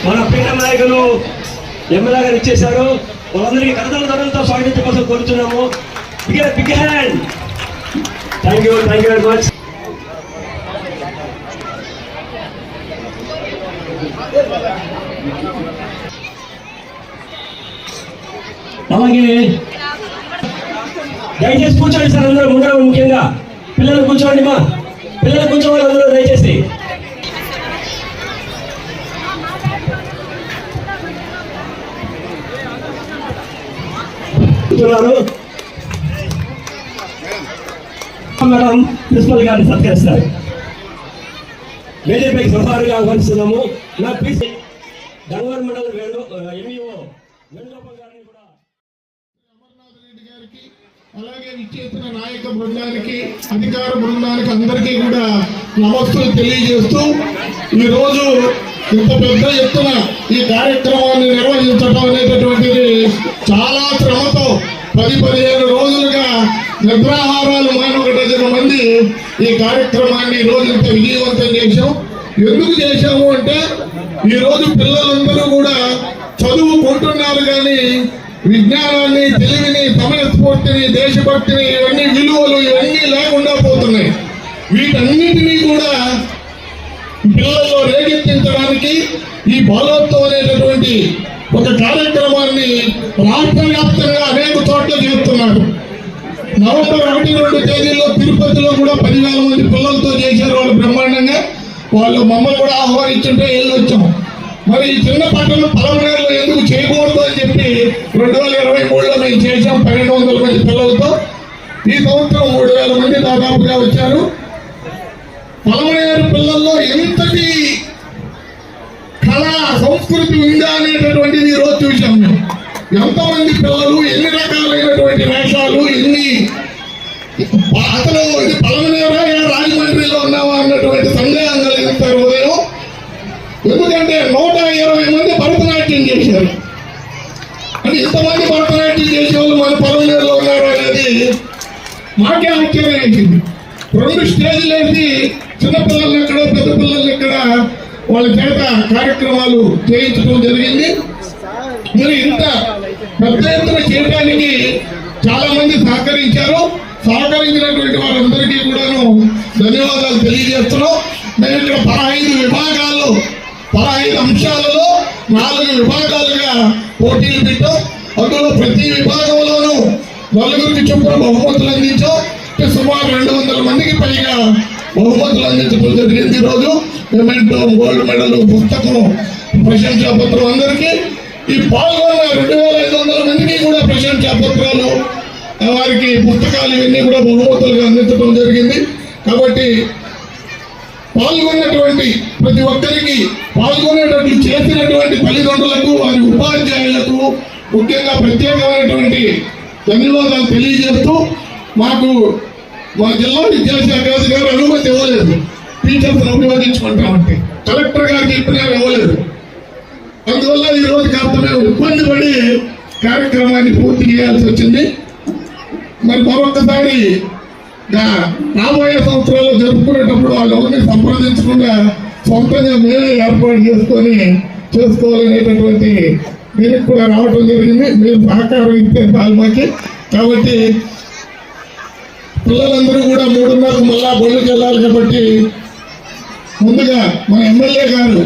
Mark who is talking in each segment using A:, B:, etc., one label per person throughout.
A: మన ప్రీతం నాయకులు ఎమ్మెల్యే గారు ఇచ్చేశారు. వాళ్ళందరికీ కథల ధరలతో స్వాగతించడం కోసం కోరుతున్నాము. Big hand. Thank you very much. అలాగే దయచేసి కూర్చోండి సార్, అందరూ ముందర, ముఖ్యంగా పిల్లలు కూర్చోండి. మా పిల్లలు కూర్చోవాలి అందరూ దయచేసి. మేడం ప్రిన్సిపల్ గారిని సత్కరిస్తారు. వేదికపైకి సభారుగా ఆహ్వానిస్తున్నాము. నా పీసీ గంగవరం మండలం ఎంఈఓ వేణుగోపాల్ గారిని కూడా,
B: అమర్నాథ్ రెడ్డి గారికి, అలాగే విచ్చేసిన నాయక బృందానికి, అధికార బృందానికి అందరికీ కూడా నమస్తులు తెలియజేస్తూ, ఈరోజు ఇంత పెద్ద ఎత్తున ఈ కార్యక్రమాన్ని నిర్వహించడం అనేటటువంటిది చాలా శ్రమతో 10-15 రోజులుగా నిద్రాహారాలు మాని 1 డజన్ మంది ఈ కార్యక్రమాన్ని ఈ రోజు ఇంత విజయవంతం చేశాం. ఎందుకు చేశాము అంటే, ఈరోజు పిల్లలందరూ కూడా చదువుకుంటున్నారు కానీ విజ్ఞానాన్ని, తెలివిని, సమయస్ఫూర్తిని, దేశభక్తిని, ఇవన్నీ విలువలు ఇవన్నీ లేకుండా పోతున్నాయి. వీటన్నిటినీ కూడా పిల్లల్లో రేకెత్తించడానికి ఈ బాలోత్సవం అనేటటువంటి ఒక కార్యక్రమాన్ని రాష్ట్ర వ్యాప్తంగా అనేక చోట్ల చేస్తున్నారు. నవంబర్ 1-2 తేదీల్లో తిరుపతిలో కూడా 10,000 మంది పిల్లలతో చేశారు. వాళ్ళు బ్రహ్మాండంగా, వాళ్ళు మమ్మల్ని కూడా ఆహ్వానించుంటే వెళ్ళొచ్చాం. మరి ఈ చిన్న పట్టణం పలమనేరులో ఎందుకు చేయకూడదు అని చెప్పి 2023లో మేము చేశాం 1200 మంది పిల్లలతో. ఈ సంవత్సరం 3,000 మంది దాదాపుగా వచ్చారు. పలమనేరు పిల్లల్లో ఎంతటి కళా సంస్కృతి ఉందా అనేటటువంటిది ఈరోజు చూసాం మేము. ఎంతమంది పిల్లలు, ఎన్ని రకాలైనటువంటి వేషాలు, ఎన్ని, అసలు ఇది పలమనేరా రాజమండ్రిలో ఉన్నావా అన్నటువంటి సందేహం కలిగిస్తారు ఉదయం. ఎందుకంటే 120 మంది భరతనాట్యం చేశారు. అంటే ఇంతమంది భరతనాట్యం చేసే వాళ్ళు మన పలమనేరులో ఉన్నారు అనేది మాకే ఆశ్చర్యం వేసింది. 2 స్టేజ్లు వేసి చిన్నపిల్లల్ని ఎక్కడ, పెద్ద పిల్లల్ని ఎక్కడ వాళ్ళ చేత కార్యక్రమాలు చేయించడం జరిగింది. మరి ఇంత పెద్ద ఎత్తున చేయడానికి చాలా మంది సహకరించారు. సహకరించినటువంటి వారందరికీ కూడాను ధన్యవాదాలు తెలియజేస్తున్నాం. మేము ఇక్కడ 15 విభాగాలు 15 అంశాలలో 4 విభాగాలుగా పోటీలు పెట్టాం. అందులో ప్రతి విభాగంలోనూ 4 చొప్పున బహుమతులు అందించాం. సుమారు 200 మందికి పైగా బహుమతులు అందించడం జరిగింది. ఈరోజు మెమెంటో, గోల్డ్ మెడల్, పుస్తకం, ప్రశంసా పత్రం అందరికీ ఈ పాల్గొన్న 2500 మందికి కూడా ప్రశంసా పత్రాలు, వారికి పుస్తకాలు ఇవన్నీ కూడా బహుమతులుగా అందించడం జరిగింది. కాబట్టి పాల్గొన్నటువంటి ప్రతి ఒక్కరికి, పాల్గొనేటట్లు చేసినటువంటి తల్లిదండ్రులకు, వారి ఉపాధ్యాయులకు ముఖ్యంగా ప్రత్యేకమైనటువంటి ధన్యవాదాలు తెలియజేస్తూ, మాకు మా జిల్లా విద్యాశాఖ అధికారి అనుమతి ఇవ్వలేదు. టీచర్స్ అభివాదించుకుంటామంటే కలెక్టర్ గారు చెప్పినా ఇవ్వలేదు. అందువల్ల ఈరోజు కాస్త మేము ఇబ్బంది పడి కార్యక్రమాన్ని పూర్తి చేయాల్సి వచ్చింది. మరి మరొకసారి రాబోయే సంవత్సరాల్లో జరుపుకునేటప్పుడు వాళ్ళు ఎవరిని సంప్రదించకుండా సొంతంగా మేమే ఏర్పాటు చేసుకోవాలనేటటువంటి దీనికి కూడా రావటం జరిగింది. మీరు సహకారం ఇస్తే మాకి. కాబట్టి పిల్లలందరూ కూడా 3:30 మళ్ళా బళ్ళకి వెళ్ళాలి. కాబట్టి ముందుగా మన ఎమ్మెల్యే గారు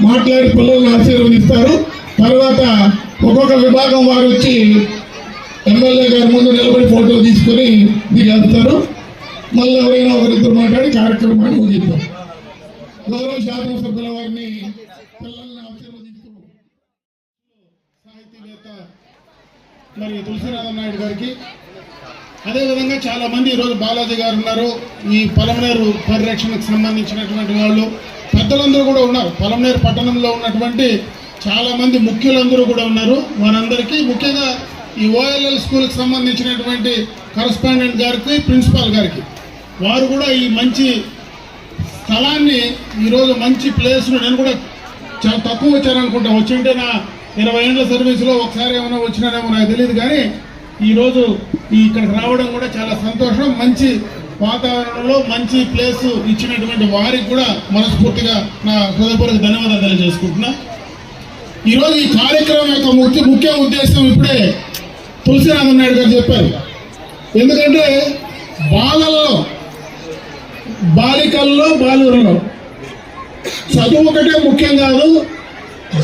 B: మాట్లాడి పిల్లల్ని ఆశీర్వదిస్తారు. తర్వాత ఒక్కొక్క విభాగం వారు వచ్చి ఎమ్మెల్యే గారి ముందు నిలబడి ఫోటో తీసుకొని దిగేస్తారు. మళ్ళీ ఎవరైనా ఒకరిద్దరు మాట్లాడి కార్యక్రమాన్ని ముగిద్దాం. గౌరవ శాసనసభ్యుల వారిని పిల్లల్ని ఆశీర్వదిస్తూ సాహితీవేత్త మరి తులసినారాయణ నాయుడు గారికి, అదేవిధంగా చాలా మంది ఈరోజు బాలాజీ గారు ఉన్నారు, ఈ పలమనేరు పరిరక్షణకు సంబంధించినటువంటి వాళ్ళు పెద్దలందరూ కూడా ఉన్నారు. పలమనేరు పట్టణంలో ఉన్నటువంటి చాలా మంది ముఖ్యులందరూ కూడా ఉన్నారు. వారందరికీ ముఖ్యంగా ఈ ఓఎల్ఎల్ స్కూల్కి సంబంధించినటువంటి కరస్పాండెంట్ గారికి, ప్రిన్సిపాల్ గారికి, వారు కూడా ఈ మంచి స్థలాన్ని, ఈరోజు మంచి ప్లేస్ను, నేను కూడా చాలా తక్కువ వచ్చాననుకుంటా, వచ్చింటే నా 20 ఏళ్ళ సర్వీసులో ఒకసారి ఏమైనా వచ్చినానేమో నాకు తెలియదు. కానీ ఈరోజు ఇక్కడికి రావడం కూడా చాలా సంతోషం. మంచి వాతావరణంలో మంచి ప్లేస్ ఇచ్చినటువంటి వారికి కూడా మనస్ఫూర్తిగా నా హృదయపూర్వక ధన్యవాదాలు తెలియజేసుకుంటున్నా. ఈరోజు ఈ కార్యక్రమం యొక్క ముఖ్య ఉద్దేశం ఇప్పుడే తులసినారాయణ నాయుడు గారు చెప్పారు. ఎందుకంటే బాలికల్లో బాలురలో చదువు ఒకటే ముఖ్యం కాదు.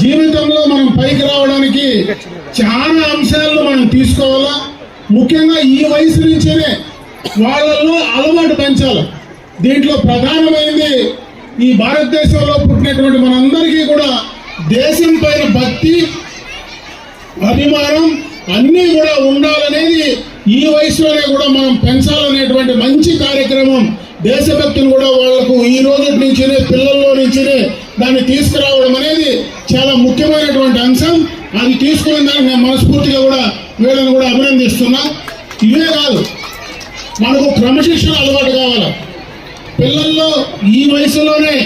B: జీవితంలో మనం పైకి రావడానికి చాలా అంశాలను మనం తీసుకోవాలా. ముఖ్యంగా ఈ వయసు నుంచేనే వాళ్ళల్లో అలవాటు పెంచాలి. దీంట్లో ప్రధానమైనది ఈ భారతదేశంలో పుట్టినటువంటి మనందరికీ కూడా దేశం పైన భక్తి, అభిమానం అన్నీ కూడా ఉండాలనేది ఈ వయసులోనే కూడా మనం పెంచాలనేటువంటి మంచి కార్యక్రమం. దేశభక్తిని కూడా వాళ్లకు ఈ రోజు నుంచినే, పిల్లల్లో నుంచినే దాన్ని తీసుకురావడం అనేది చాలా ముఖ్యమైనటువంటి అంశం. అది తీసుకునే దానికి నేను మనస్ఫూర్తిగా కూడా వీళ్ళని కూడా అభినందిస్తున్నా. ఇవే కాదు, మనకు క్రమశిక్షణ అలవాటు కావాలి. పిల్లల్లో ఈ వయసులోనే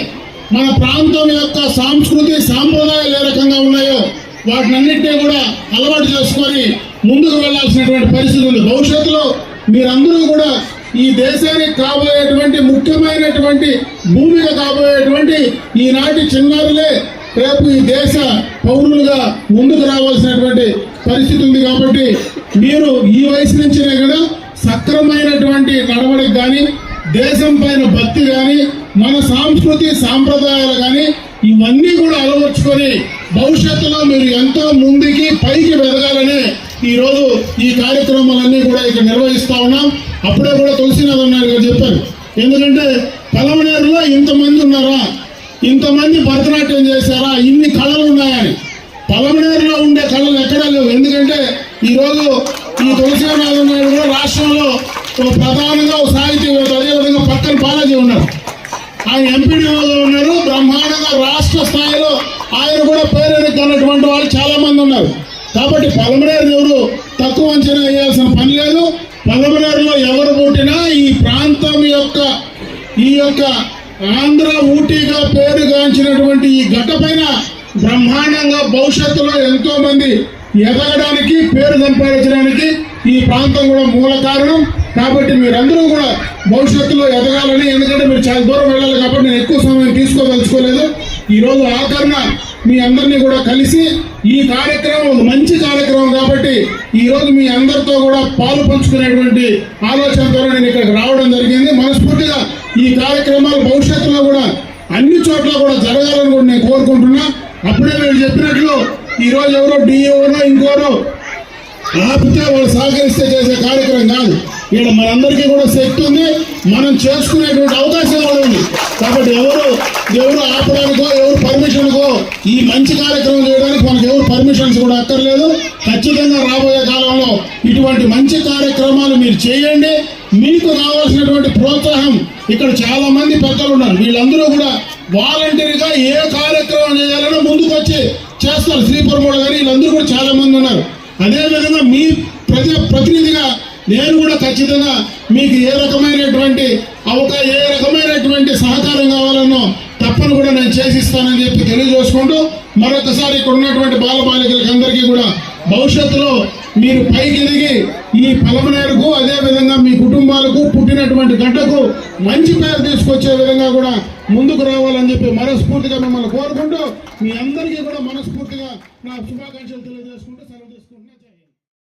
B: మన ప్రాంతం యొక్క సంస్కృతి, సాంప్రదాయాలు ఏ రకంగా ఉన్నాయో వాటినన్నింటినీ కూడా అలవాటు చేసుకొని ముందుకు వెళ్లాల్సినటువంటి పరిస్థితి ఉంది. భవిష్యత్తులో మీరందరూ కూడా ఈ దేశానికి కాబోయేటువంటి ముఖ్యమైనటువంటి భూమిక కాబోయేటువంటి ఈనాటి చిన్నారులే రేపు ఈ దేశ పౌరులుగా ముందుకు రావాల్సినటువంటి పరిస్థితి ఉంది. కాబట్టి మీరు ఈ వయసు నుంచినే కూడా సక్రమైనటువంటి నడవడికి కానీ, దేశం పైన భక్తి కానీ, మన సంస్కృతి సాంప్రదాయాలు కానీ ఇవన్నీ కూడా అలవర్చుకొని భవిష్యత్తులో మీరు ఎంతో ముందుకి పైకి వెదగాలని ఈరోజు ఈ కార్యక్రమాలన్నీ కూడా ఇక్కడ నిర్వహిస్తా ఉన్నాం. అప్పుడే కూడా తులసినారాయణ నాయుడు గారు చెప్పారు. ఎందుకంటే పలమనేరులో ఇంతమంది ఉన్నారా, ఇంతమంది భరతనాట్యం చేశారా, ఇన్ని కళలు ఉన్నాయని. పలమనేరులో ఉండే కళలు ఎక్కడా లేవు. ఎందుకంటే ఈరోజు ఈ తులసినారాయణ నాయుడు కూడా రాష్ట్రంలో ప్రధానంగా సాహితీవేత్త, అదేవిధంగా పక్కన బాలాజీ ఉన్నారు, ఆయన ఎంపీడీఓగా ఉన్నారు. బ్రహ్మాండంగా రాష్ట్ర స్థాయిలో ఆయన కూడా పేరెన్నికన్నటువంటి వాళ్ళు చాలా మంది ఉన్నారు. కాబట్టి పలమనేరు ఎవరు తక్కువ అంచనా వేయాల్సిన పని లేదు. పలమనేరులో ఎవరు పుట్టినా ఈ ప్రాంతం ఈ యొక్క ఆంధ్ర ఊటీగా పేరుగాంచినటువంటి ఈ గడ్డ పైన బ్రహ్మాండంగా భవిష్యత్తులో ఎంతో మంది ఎదగడానికి, పేరు సంపాదించడానికి ఈ ప్రాంతం కూడా మూల కారణం. కాబట్టి మీరందరూ కూడా భవిష్యత్తులో ఎదగాలని, ఎందుకంటే మీరు చాలా దూరం వెళ్ళాలి కాబట్టి నేను ఎక్కువ సమయం తీసుకోదలుచుకోలేదు. ఈరోజు ఆఖరణ మీ అందరినీ కూడా కలిసి ఈ కార్యక్రమం ఒక మంచి కార్యక్రమం కాబట్టి ఈ రోజు మీ అందరితో కూడా పాలు పంచుకునేటువంటి ఆలోచనతో నేను ఇక్కడికి రావడం జరిగింది. మనస్ఫూర్తిగా ఈ కార్యక్రమాలు భవిష్యత్తులో కూడా అన్ని చోట్ల కూడా జరగాలని కూడా నేను కోరుకుంటున్నా. అప్పుడే మీరు చెప్పినట్లు ఈ రోజు ఎవరో డిఓనో ఇంకోరో ఆపితే వాళ్ళు సహకరిస్తే చేసే కార్యక్రమం కాదు. ఇక్కడ మనందరికీ కూడా శక్తి ఉంది, మనం చేసుకునేటువంటి అవకాశం కూడా ఉంది. కాబట్టి ఎవరు ఆపడానికో ఎవరు పర్మిషన్కో ఈ మంచి కార్యక్రమం చేయడానికి మనకు ఎవరు పర్మిషన్స్ కూడా అక్కర్లేదు. ఖచ్చితంగా రాబోయే కాలంలో ఇటువంటి మంచి కార్యక్రమాలు మీరు చేయండి. మీకు కావాల్సినటువంటి ప్రోత్సాహం ఇక్కడ చాలా మంది పెద్దలు ఉన్నారు, వీళ్ళందరూ కూడా వాలంటీర్గా ఏ కార్యక్రమం చేయాలన్నా ముందుకు వచ్చి చేస్తారు. శ్రీపురమూడ గారు వీళ్ళందరూ కూడా చాలా మంది ఉన్నారు. అదేవిధంగా మీ ప్రతినిధిగా నేను కూడా ఖచ్చితంగా మీకు ఏ రకమైనటువంటి సహకారం కావాలన్నో తప్పను కూడా నేను చేసిస్తానని చెప్పి తెలియజేసుకుంటూ మరొకసారి ఇక్కడ ఉన్నటువంటి బాలబాలికలకు అందరికీ కూడా భవిష్యత్తులో మీరు పైకి దిగి ఈ పలమనేరుకు అదేవిధంగా మీ కుటుంబాలకు పుట్టినటువంటి గడ్డకు మంచి పేరు తీసుకొచ్చే విధంగా కూడా ముందుకు రావాలని చెప్పి మనస్ఫూర్తిగా మిమ్మల్ని కోరుకుంటూ మీ అందరికీ కూడా మనస్ఫూర్తిగా నా శుభాకాంక్షలు తెలియజేసుకుంటూ సెలవు తీసుకుంటున్నా.